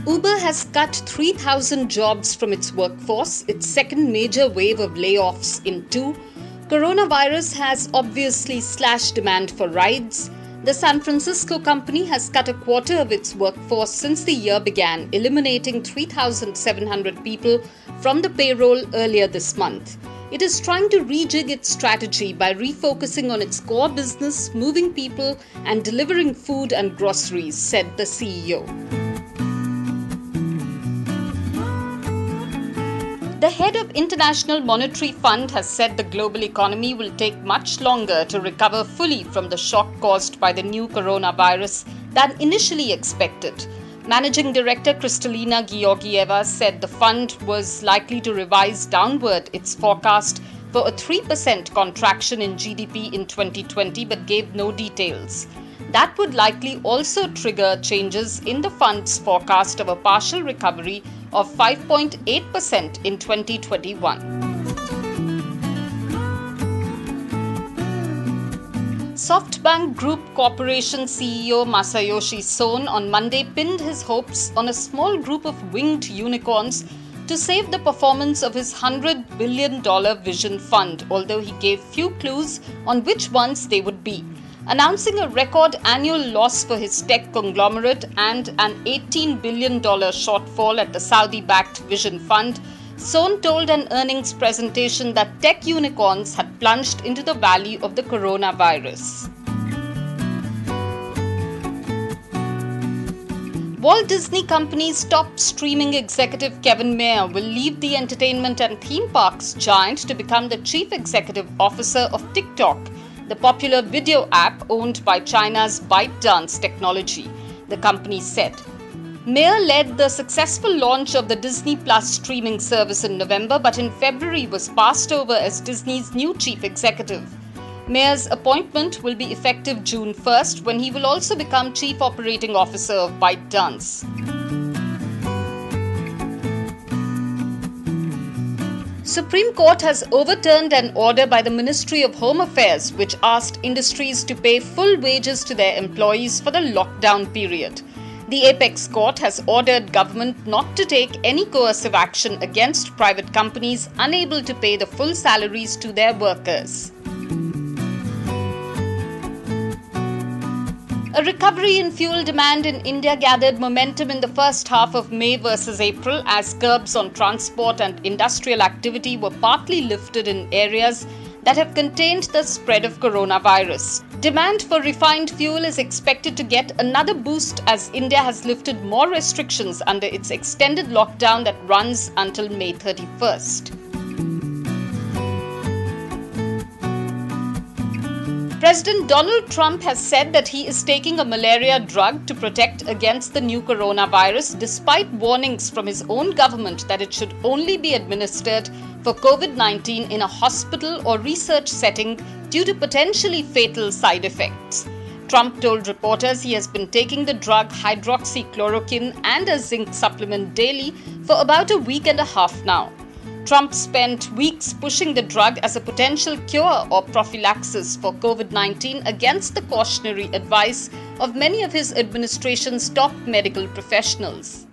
Uber has cut 3,000 jobs from its workforce, its second major wave of layoffs in two. Coronavirus has obviously slashed demand for rides. The San Francisco company has cut a quarter of its workforce since the year began, eliminating 3,700 people from the payroll earlier this month. It is trying to rejig its strategy by refocusing on its core business, moving people, and delivering food and groceries, said the CEO. The head of International Monetary Fund has said the global economy will take much longer to recover fully from the shock caused by the new coronavirus than initially expected. Managing Director Kristalina Georgieva said the fund was likely to revise downward its forecast for a 3% contraction in GDP in 2020 but gave no details. That would likely also trigger changes in the fund's forecast of a partial recovery of 5.8% in 2021. SoftBank Group Corporation CEO Masayoshi Son on Monday pinned his hopes on a small group of winged unicorns to save the performance of his $100 billion vision fund, although he gave few clues on which ones they would be. Announcing a record annual loss for his tech conglomerate and an $18 billion shortfall at the Saudi-backed Vision Fund, Son told an earnings presentation that tech unicorns had plunged into the valley of the coronavirus. Walt Disney Company's top streaming executive Kevin Mayer will leave the entertainment and theme parks giant to become the chief executive officer of TikTok, the popular video app owned by China's ByteDance technology, the company said. Mayer led the successful launch of the Disney Plus streaming service in November, but in February was passed over as Disney's new chief executive. Mayer's appointment will be effective June 1st, when he will also become chief operating officer of ByteDance. Supreme Court has overturned an order by the Ministry of Home Affairs which asked industries to pay full wages to their employees for the lockdown period. The Apex Court has ordered government not to take any coercive action against private companies unable to pay the full salaries to their workers. A recovery in fuel demand in India gathered momentum in the first half of May versus April as curbs on transport and industrial activity were partly lifted in areas that have contained the spread of coronavirus. Demand for refined fuel is expected to get another boost as India has lifted more restrictions under its extended lockdown that runs until May 31st. President Donald Trump has said that he is taking a malaria drug to protect against the new coronavirus, despite warnings from his own government that it should only be administered for COVID-19 in a hospital or research setting due to potentially fatal side effects. Trump told reporters he has been taking the drug hydroxychloroquine and a zinc supplement daily for about a week and a half now. Trump spent weeks pushing the drug as a potential cure or prophylaxis for COVID-19 against the cautionary advice of many of his administration's top medical professionals.